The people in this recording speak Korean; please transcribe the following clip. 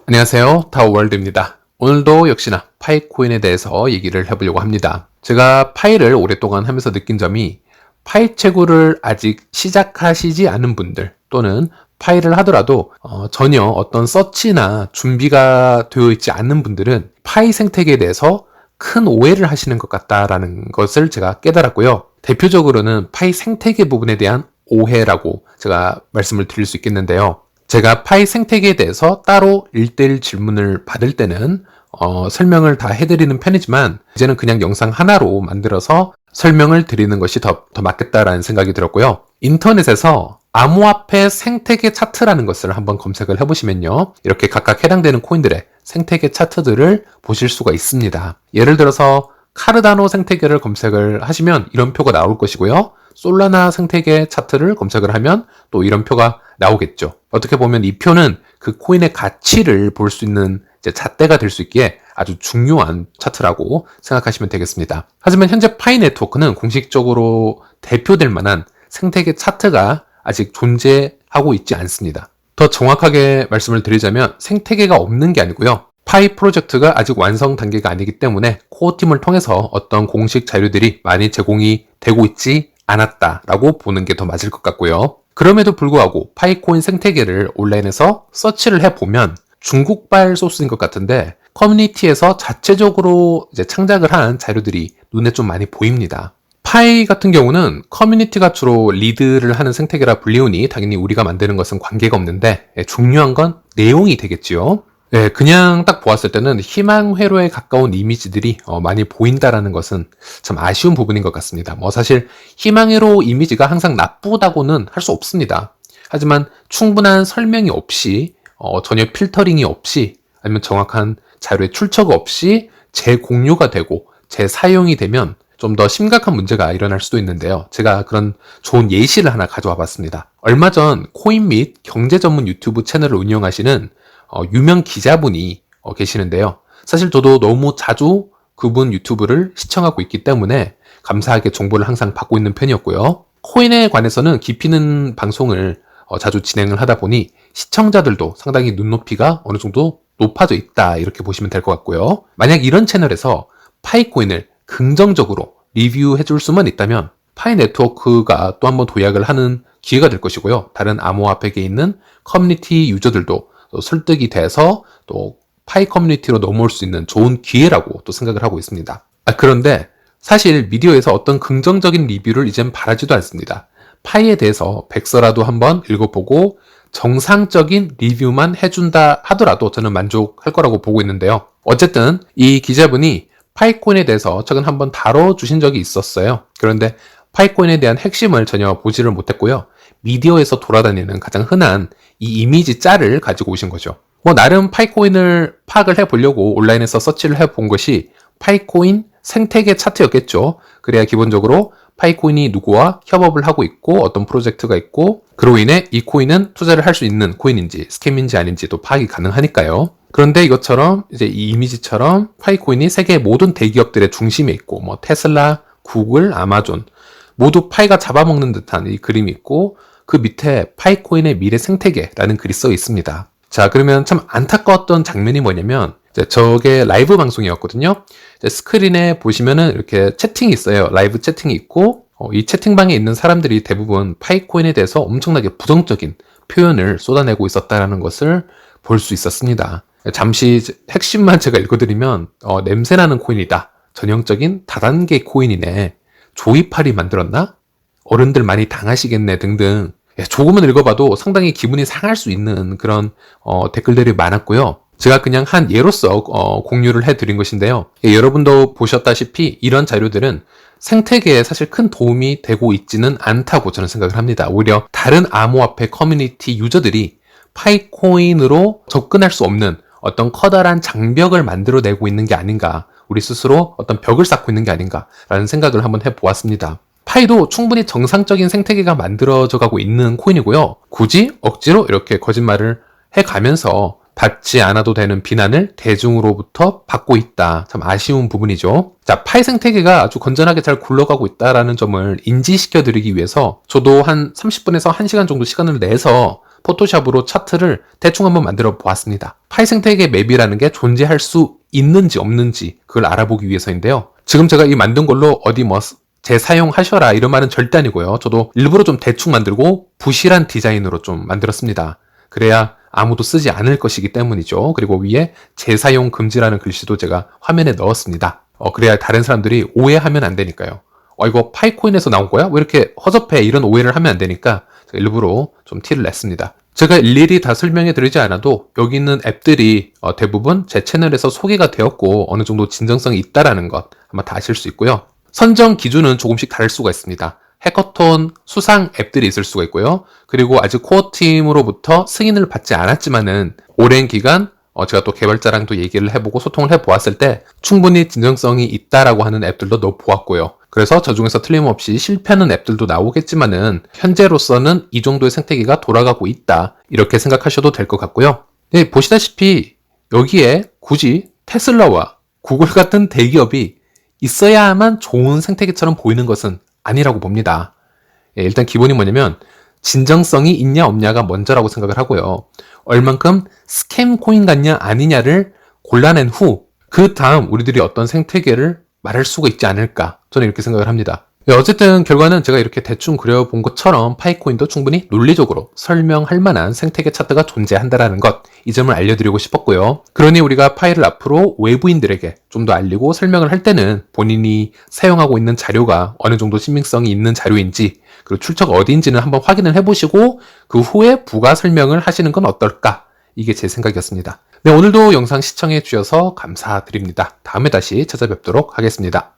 안녕하세요. 타워월드입니다. 오늘도 역시나 파이코인에 대해서 얘기를 해보려고 합니다. 제가 파이를 오랫동안 하면서 느낀 점이 파이 채굴을 아직 시작하시지 않은 분들 또는 파이를 하더라도 전혀 어떤 서치나 준비가 되어 있지 않은 분들은 파이 생태계에 대해서 큰 오해를 하시는 것 같다라는 것을 제가 깨달았고요. 대표적으로는 파이 생태계 부분에 대한 오해라고 제가 말씀을 드릴 수 있겠는데요. 제가 파이 생태계에 대해서 따로 1대1 질문을 받을 때는 설명을 다 해드리는 편이지만 이제는 그냥 영상 하나로 만들어서 설명을 드리는 것이 더 맞겠다라는 생각이 들었고요. 인터넷에서 암호화폐 생태계 차트라는 것을 한번 검색을 해보시면요. 이렇게 각각 해당되는 코인들의 생태계 차트들을 보실 수가 있습니다. 예를 들어서 카르다노 생태계를 검색을 하시면 이런 표가 나올 것이고요. 솔라나 생태계 차트를 검색을 하면 또 이런 표가 나오겠죠. 어떻게 보면 이 표는 그 코인의 가치를 볼 수 있는 잣대가 될 수 있기에 아주 중요한 차트라고 생각하시면 되겠습니다. 하지만 현재 파이 네트워크는 공식적으로 대표될 만한 생태계 차트가 아직 존재하고 있지 않습니다. 더 정확하게 말씀을 드리자면 생태계가 없는 게 아니고요. 파이 프로젝트가 아직 완성 단계가 아니기 때문에 코어팀을 통해서 어떤 공식 자료들이 많이 제공이 되고 있지 않았다라고 보는 게 더 맞을 것 같고요. 그럼에도 불구하고 파이코인 생태계를 온라인에서 서치를 해보면 중국발 소스인 것 같은데 커뮤니티에서 자체적으로 창작을 한 자료들이 눈에 좀 많이 보입니다. 파이 같은 경우는 커뮤니티가 주로 리드를 하는 생태계라 불리우니 당연히 우리가 만드는 것은 관계가 없는데 중요한 건 내용이 되겠지요. 그냥 딱 보았을 때는 희망 회로에 가까운 이미지들이 많이 보인다라는 것은 참 아쉬운 부분인 것 같습니다. 사실 희망 회로 이미지가 항상 나쁘다고는 할 수 없습니다. 하지만 충분한 설명이 없이 전혀 필터링이 없이 아니면 정확한 자료의 출처가 없이 재공유가 되고 재사용이 되면 좀 더 심각한 문제가 일어날 수도 있는데요. 제가 그런 좋은 예시를 하나 가져와 봤습니다. 얼마 전 코인 및 경제 전문 유튜브 채널을 운영하시는 유명 기자분이 계시는데요. 사실 저도 너무 자주 그분 유튜브를 시청하고 있기 때문에 감사하게 정보를 항상 받고 있는 편이었고요. 코인에 관해서는 깊이 있는 방송을 자주 진행을 하다 보니 시청자들도 상당히 눈높이가 어느 정도 높아져 있다 이렇게 보시면 될 것 같고요. 만약 이런 채널에서 파이코인을 긍정적으로 리뷰해 줄 수만 있다면 파이 네트워크가 또 한번 도약을 하는 기회가 될 것이고요. 다른 암호화폐계에 있는 커뮤니티 유저들도 또 설득이 돼서 또 파이 커뮤니티로 넘어올 수 있는 좋은 기회라고 또 생각을 하고 있습니다. 그런데 사실 미디어에서 어떤 긍정적인 리뷰를 이젠 바라지도 않습니다. 파이에 대해서 백서라도 한번 읽어보고 정상적인 리뷰만 해준다 하더라도 저는 만족할 거라고 보고 있는데요. 어쨌든 이 기자분이 파이코인에 대해서 최근 한번 다뤄주신 적이 있었어요. 그런데 파이코인에 대한 핵심을 전혀 보지를 못했고요. 미디어에서 돌아다니는 가장 흔한 이 이미지 짤을 가지고 오신 거죠. 나름 파이코인을 파악을 해보려고 온라인에서 서치를 해본 것이 파이코인 생태계 차트였겠죠. 그래야 기본적으로 파이코인이 누구와 협업을 하고 있고 어떤 프로젝트가 있고 그로 인해 이 코인은 투자를 할 수 있는 코인인지 스캠인지 아닌지도 파악이 가능하니까요. 그런데 이것처럼 이제 이 이미지처럼 파이코인이 세계 모든 대기업들의 중심에 있고 테슬라, 구글, 아마존 모두 파이가 잡아먹는 듯한 이 그림이 있고 그 밑에 파이코인의 미래 생태계라는 글이 써 있습니다. 자, 그러면 참 안타까웠던 장면이 뭐냐면 저게 라이브 방송이었거든요. 스크린에 보시면은 이렇게 채팅이 있어요. 라이브 채팅이 있고 이 채팅방에 있는 사람들이 대부분 파이코인에 대해서 엄청나게 부정적인 표현을 쏟아내고 있었다는 것을 볼 수 있었습니다. 잠시 핵심만 제가 읽어드리면 냄새나는 코인이다. 전형적인 다단계 코인이네. 조이팔이 만들었나? 어른들 많이 당하시겠네 등등 조금은 읽어봐도 상당히 기분이 상할 수 있는 그런 댓글들이 많았고요. 제가 그냥 한 예로서 공유를 해드린 것인데요. 여러분도 보셨다시피 이런 자료들은 생태계에 사실 큰 도움이 되고 있지는 않다고 저는 생각을 합니다. 오히려 다른 암호화폐 커뮤니티 유저들이 파이코인으로 접근할 수 없는 어떤 커다란 장벽을 만들어내고 있는 게 아닌가, 우리 스스로 어떤 벽을 쌓고 있는 게 아닌가라는 생각을 한번 해보았습니다. 파이도 충분히 정상적인 생태계가 만들어져 가고 있는 코인이고요. 굳이 억지로 이렇게 거짓말을 해가면서 받지 않아도 되는 비난을 대중으로부터 받고 있다. 참 아쉬운 부분이죠. 자, 파이 생태계가 아주 건전하게 잘 굴러가고 있다는 점을 인지시켜 드리기 위해서 저도 한 30분에서 1시간 정도 시간을 내서 포토샵으로 차트를 대충 한번 만들어 보았습니다. 파이 생태계 맵이라는 게 존재할 수 있는지 없는지 그걸 알아보기 위해서인데요. 지금 제가 이 만든 걸로 어디 뭐 재사용하셔라 이런 말은 절대 아니고요. 저도 일부러 좀 대충 만들고 부실한 디자인으로 좀 만들었습니다. 그래야 아무도 쓰지 않을 것이기 때문이죠. 그리고 위에 재사용 금지라는 글씨도 제가 화면에 넣었습니다. 그래야 다른 사람들이 오해하면 안 되니까요. 이거 파이코인에서 나온 거야? 왜 이렇게 허접해? 이런 오해를 하면 안 되니까 제가 일부러 좀 티를 냈습니다. 제가 일일이 다 설명해 드리지 않아도 여기 있는 앱들이 대부분 제 채널에서 소개가 되었고 어느 정도 진정성이 있다라는 것 아마 다 아실 수 있고요. 선정 기준은 조금씩 다를 수가 있습니다. 해커톤 수상 앱들이 있을 수가 있고요. 그리고 아직 코어팀으로부터 승인을 받지 않았지만은 오랜 기간 제가 또 개발자랑 또 얘기를 해보고 소통을 해보았을 때 충분히 진정성이 있다라고 하는 앱들도 넣어보았고요. 그래서 저 중에서 틀림없이 실패하는 앱들도 나오겠지만은 현재로서는 이 정도의 생태계가 돌아가고 있다. 이렇게 생각하셔도 될 것 같고요. 네, 보시다시피 여기에 굳이 테슬라와 구글 같은 대기업이 있어야만 좋은 생태계처럼 보이는 것은 아니라고 봅니다. 일단 기본이 뭐냐면 진정성이 있냐 없냐가 먼저라고 생각을 하고요. 얼만큼 스캠 코인 같냐 아니냐를 골라낸 후 그 다음 우리들이 어떤 생태계를 말할 수가 있지 않을까 저는 이렇게 생각을 합니다. 어쨌든 결과는 제가 이렇게 대충 그려본 것처럼 파이코인도 충분히 논리적으로 설명할 만한 생태계 차트가 존재한다는 것, 이 점을 알려드리고 싶었고요. 그러니 우리가 파이를 앞으로 외부인들에게 좀 더 알리고 설명을 할 때는 본인이 사용하고 있는 자료가 어느 정도 신빙성이 있는 자료인지 그리고 출처가 어디인지는 한번 확인을 해보시고 그 후에 부가 설명을 하시는 건 어떨까? 이게 제 생각이었습니다. 네, 오늘도 영상 시청해 주셔서 감사드립니다. 다음에 다시 찾아뵙도록 하겠습니다.